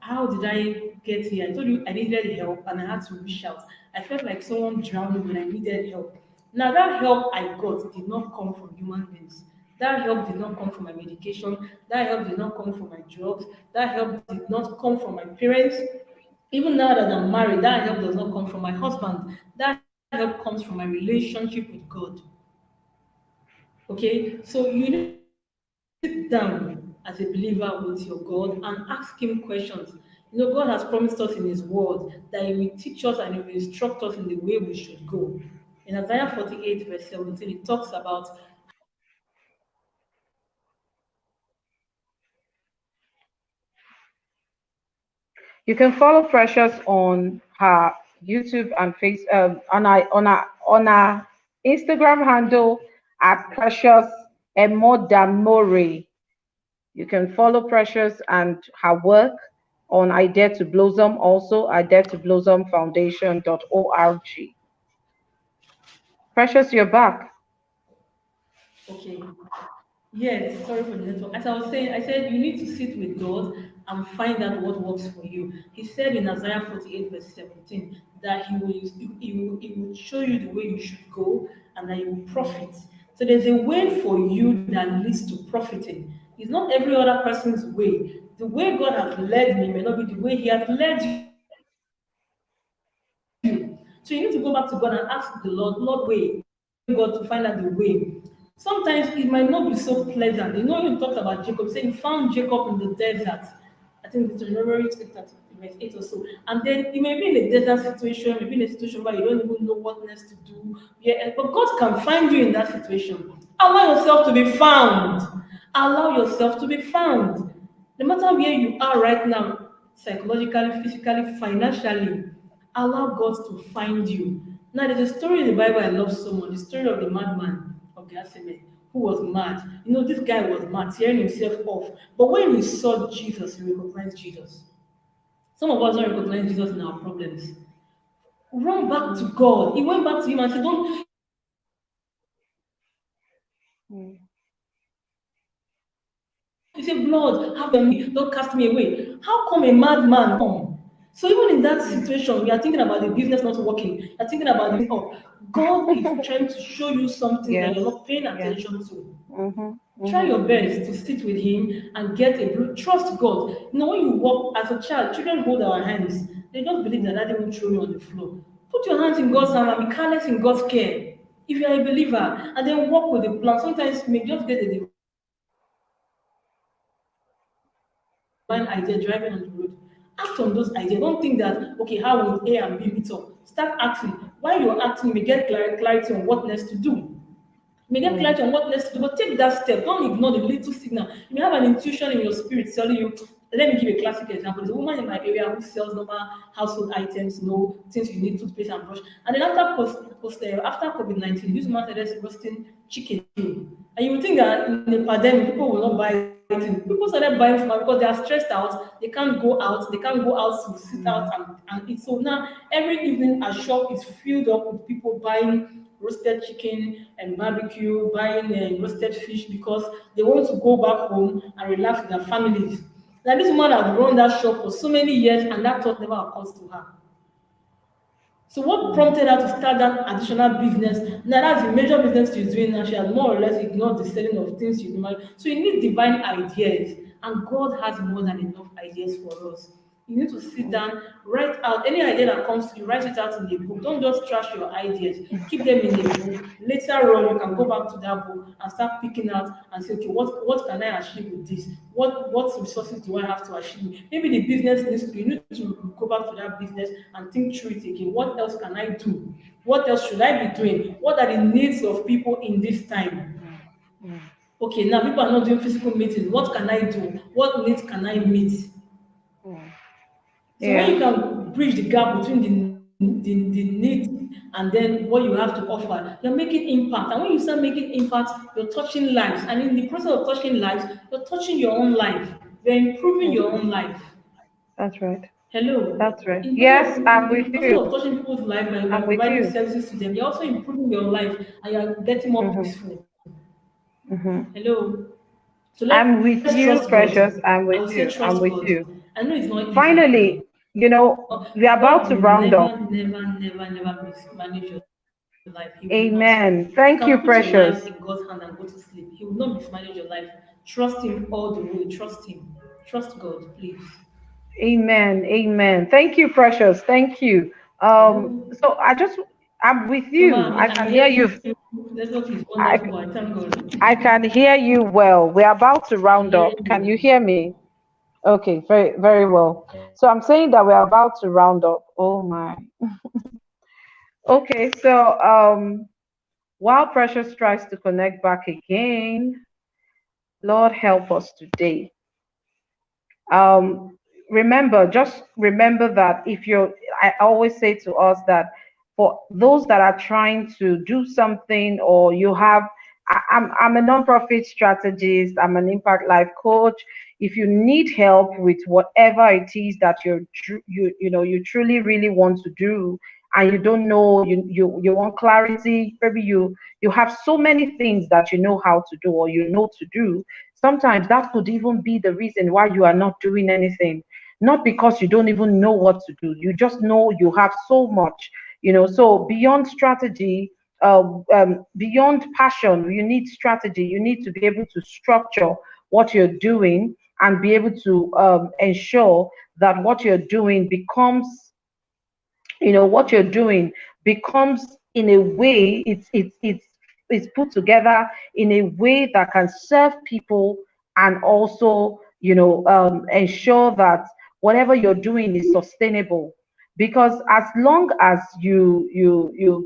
how did I get here? I told you I needed help and I had to reach out. I felt like someone drowning when I needed help. Now that help I got did not come from human beings. That help did not come from my medication. That help did not come from my drugs. That help did not come from my parents. Even now that I'm married, that help does not come from my husband. That help comes from my relationship with God. Okay, so you need to sit down as a believer with your God and ask Him questions. God has promised us in His Word that He will teach us and He will instruct us in the way we should go. In Isaiah 48, verse 17, it talks about You can follow Precious on her YouTube and face on our Instagram handle at Precious Emodamori. You can follow Precious and her work on I Dare to Blossom, also I Dare to Blossom Foundation.org. Precious, you're back. okay, yes, sorry for the network. As I was saying, I said you need to sit with God and find out what works for you. He said in Isaiah 48, verse 17, that he will show you the way you should go and that you will profit. So there's a way for you that leads to profiting. It's not every other person's way. The way God has led me may not be the way He has led you. So you need to go back to God and ask the Lord, way, God to find out the way. Sometimes it might not be so pleasant. You talked about Jacob, saying he found Jacob in the desert. I think it's Deuteronomy 8 or so. And then you may be in a desert situation, maybe in a situation where you don't even know what next to do. Yeah, but God can find you in that situation. Allow yourself to be found. Allow yourself to be found. No matter where you are right now, psychologically, physically, financially, allow God to find you. Now, there's a story in the Bible I love so much, the story of the madman of Gethsemane who was mad. This guy was mad, tearing himself off. But when he saw Jesus, he recognized Jesus. Some of us don't recognize Jesus in our problems. Run back to God. He went back to him and said, Don't Mm. you say, Lord, have me, don't cast me away. How come a madman come? So even in that situation, we are thinking about the business not working. You're thinking about the God is trying to show you something that Yes, you're not paying yes. attention to. Mm-hmm. Try Mm-hmm. your best to sit with Him and get a trust God. When you walk as a child, children hold our hands. They just believe that daddy won't throw you on the floor. Put your hands in God's hand and be careless in God's care. If you are a believer, and then walk with the plan. Sometimes you may just get a divine idea driving on the road. Act on those ideas. Don't think that, okay, how will A and B meet up? Start acting. While you're acting, you may get clarity on what next to do. You may get Mm. clarity on what next to do, but take that step. Don't ignore the little signal. You may have an intuition in your spirit telling you, let me give a classic example. There's a woman in my area who sells normal household items, things you need, toothpaste and brush. And then after COVID-19, this woman started roasting chicken. And you would think that in the pandemic, people will not buy it. People started buying from her because they are stressed out. They can't go out. They can't go out to sit out Mm. and eat. So now every evening, our shop is filled up with people buying roasted chicken and barbecue, buying roasted fish because they want to go back home and relax with their families. Now, this woman has run that shop for so many years, and that thought never occurs to her. So what Mm. prompted her to start that additional business? Now that's the major business she's doing now. She has more or less ignored the selling of things she's doing. So you need divine ideas, and God has more than enough ideas for us. You need to sit Mm. down, write out any idea that comes to you, write it out in a book. Don't just trash your ideas. Keep them in a book. Later on, you can go back to that book and start picking out and say, okay, what can I achieve with this? What resources do I have to achieve? Maybe the business needs to, you need to go back to that business and think through it again. What else can I do? What else should I be doing? What are the needs of people in this time? Mm. Mm. Okay, now people are not doing physical meetings. What can I do? What needs can I meet? Mm. So when Yeah, you can bridge the gap between the needs and then what you have to offer, you're making impact. And when you start making impact, you're touching lives. And in the process of touching lives, you're touching your own life. You're improving that's your right. own life. That's right. Hello. That's right. In Yes, I'm the with process you. of touching people's life by I'm with providing you. services to them, you're also improving your life and you're getting more Mm-hmm. peaceful. Mm-hmm. Hello. So let's I'm with trust you, God. Precious. I'm I with would say you. trust I'm with God. you. I know it's not easy. Finally, Okay. we're God about to will round never, up. never, never, never mismanage your life. He will not. You Amen. can put Thank your you, life in Precious. God's hand and go to sleep. He will not mismanage your life. Trust Him all the way. Trust Him. Trust God, please. Amen. Amen. Thank you, Precious. Thank you. Hello. So I'm with Mama, you. I I'm can hear hearing you. you. Network is I, wonderful. I thank I God. can hear you well. We're about to I'm round up. hearing Can you you. hear me? Okay, very, very well. So I'm saying that we're about to round up. Oh my. Okay, so while Precious tries to connect back again, Lord help us today. um, just remember that if you're, I always say to us that for those that are trying to do something, or you have, I'm a nonprofit strategist, I'm an impact life coach. If you need help with whatever it is that you truly really want to do, and you don't know, you want clarity, maybe you have so many things that you know how to do or you know to do. Sometimes that could even be the reason why you are not doing anything. Not because you don't even know what to do, you just know you have so much, So beyond strategy, beyond passion, you need strategy. You need to be able to structure what you're doing and be able to ensure that what you're doing becomes, what you're doing becomes in a way, it's put together in a way that can serve people, and also ensure that whatever you're doing is sustainable. Because as long as you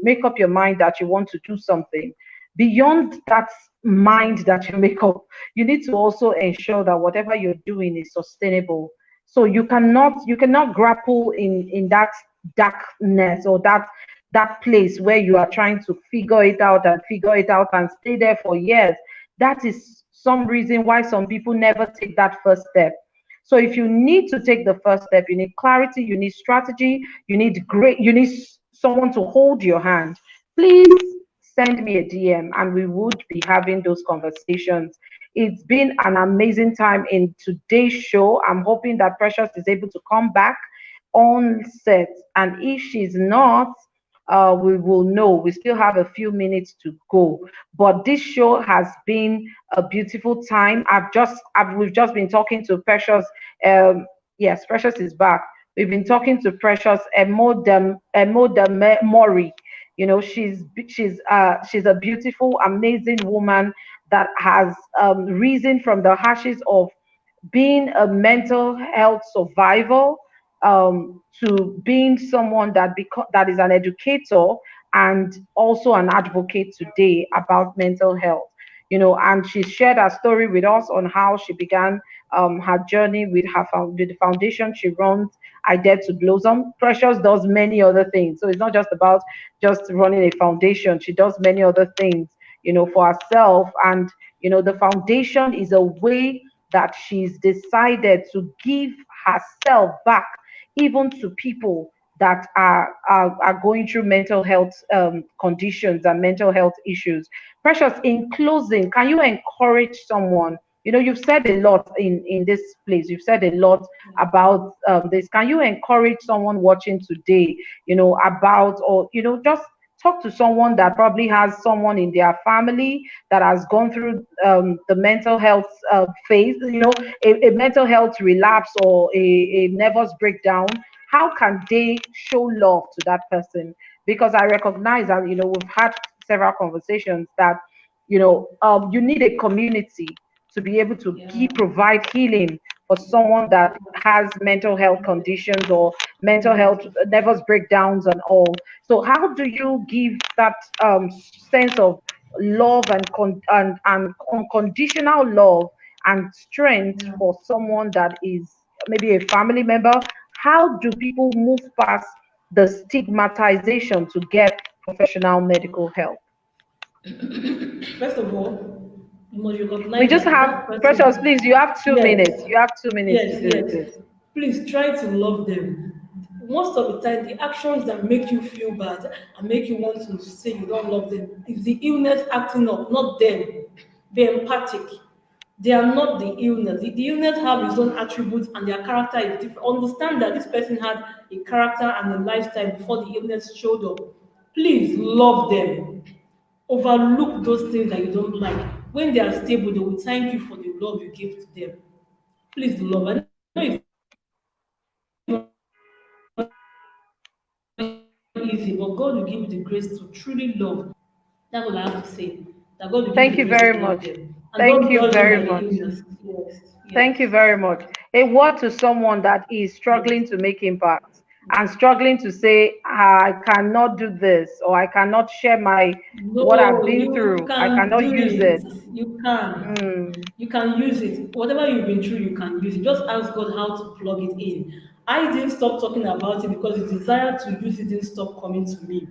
make up your mind that you want to do something, beyond that mind that you make up, you need to also ensure that whatever you're doing is sustainable. So you cannot grapple in that darkness, or that place where you are trying to figure it out and stay there for years. That is some reason why some people never take that first step. So if you need to take the first step, you need clarity, you need strategy, you need someone to hold your hand. Please send me a DM and we would be having those conversations. It's been an amazing time in today's show. I'm hoping that Precious is able to come back on set. And if she's not, we will know. We still have a few minutes to go. But this show has been a beautiful time. We've just been talking to Precious. Yes, Precious is back. We've been talking to Precious Emodamori. She's a beautiful, amazing woman that has risen from the ashes of being a mental health survivor, to being someone that is an educator and also an advocate today about mental health. And she shared her story with us on how she began her journey with with the foundation she runs. I Dare to Blossom. Precious does many other things, so it's not just about just running a foundation. She does many other things, for herself. And the foundation is a way that she's decided to give herself back, even to people that are going through mental health conditions and mental health issues. Precious, in closing, can you encourage someone? You've said a lot in this place. You've said a lot about this. Can you encourage someone watching today, about, or, just talk to someone that probably has someone in their family that has gone through the mental health phase, a mental health relapse, or a nervous breakdown. How can they show love to that person? Because I recognize that, we've had several conversations that, you need a community to be able to Yeah. provide healing for someone that has mental health conditions or mental Yeah. health nervous breakdowns and all. So how do you give that sense of love and unconditional love and strength Yeah. for someone that is maybe a family member? How do people move past the stigmatization to get professional medical help? First of all, you must We recognize just that have that Precious, person. please, you have 2 minutes. Yes. You have 2 minutes to Yes. do Yes. this. Please try to love them. Most of the time, the actions that make you feel bad and make you want to say you don't love them is the illness acting up, not them. Be empathic. They are not the illness. The illness have its own attributes and their character is different. Understand that this person had a character and a lifestyle before the illness showed up. Please love them. Overlook those things that you don't like. When they are stable, they will thank you for the love you give to them. Please love. I know it's not easy, but God will give you the grace to truly love. That's what I have to say. That God will give you Thank the you grace to very love much. them. And Thank don't you judge them by very the much. illness. Yes, Thank you yes, very much. A word to someone that is yes. struggling to make impact and struggling to say, I cannot do this, or I cannot share my what I've No, been you through. I can cannot do use it. it. You can. Mm, You can use it. Whatever you've been through, you can use it. Just ask God how to plug it in. I didn't stop talking about it because the desire to use it didn't stop coming to me.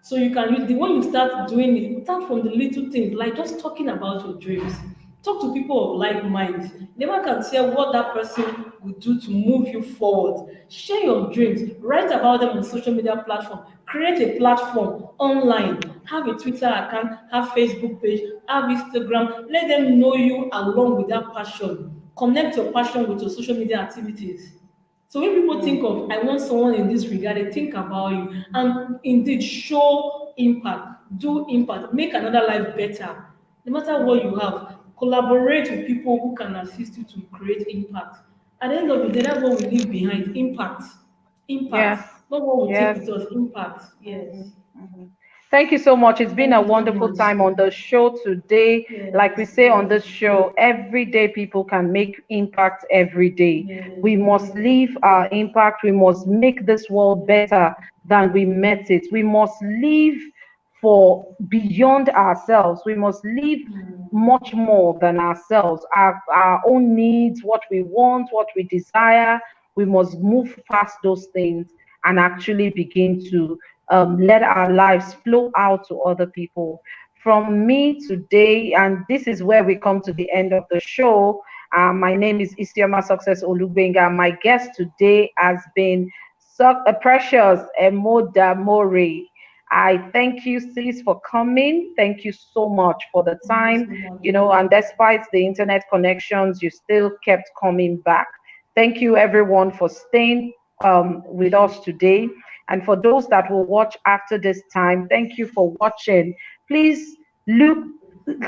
So you can use the when you start doing it, start from the little things, like just talking about your dreams. Talk to people of like minds. Never can tell what that person will do to move you forward. Share your dreams. Write about them on social media platform. Create a platform online. Have a Twitter account. Have Facebook page. Have Instagram. Let them know you along with that passion. Connect your passion with your social media activities. So when people mm. think of, I want someone in this regard, they think about you and indeed show impact, do impact, make another life better. No matter what you have, collaborate with people who can assist you to create impact. At the end of the day, that's what we leave behind, impact. Yes, Impact. Not what we take yes. with us, impact. Mhm, Yes. mhm. Thank you so much. It's been Thank a you so wonderful much. time on the show today. Like we Yes, say on yes, this show, every day people can make impact every day. yes, We must yes, leave our impact. We must make this world better than we met it. We must live for beyond ourselves. We must live much more than ourselves, our own needs, what we want, what we desire. We must move past those things and actually begin to let our lives flow out to other people. From me today, and this is where we come to the end of the show. My name is Isioma Success Olugbenga. My guest today has been Precious Emodamori. I thank you, sis, for coming. Thank you so much for the thank you time. so much. And despite the internet connections, you still kept coming back. Thank you, everyone, for staying with us today. And for those that will watch after this time, thank you for watching. Please look,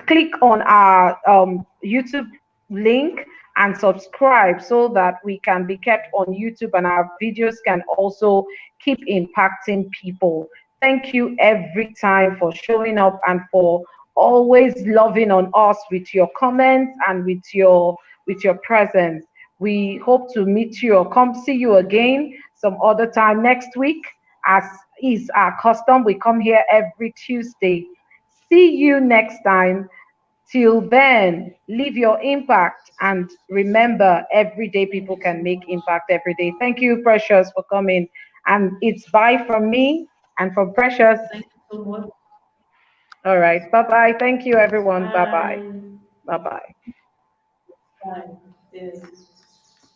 click on our YouTube link and subscribe so that we can be kept on YouTube and our videos can also keep impacting people. Thank you every time for showing up and for always loving on us with your comments and with your presence. We hope to meet you or come see you again some other time next week. As is our custom, we come here every Tuesday. See you next time. Till then, leave your impact and remember, everyday Thank people you so can make much. impact every day. Thank you, Precious, for coming. And it's bye from me and from Precious. Thank you so much. All right. Bye bye. Thank you, everyone. Bye bye. Bye. Bye bye. Bye. Yes.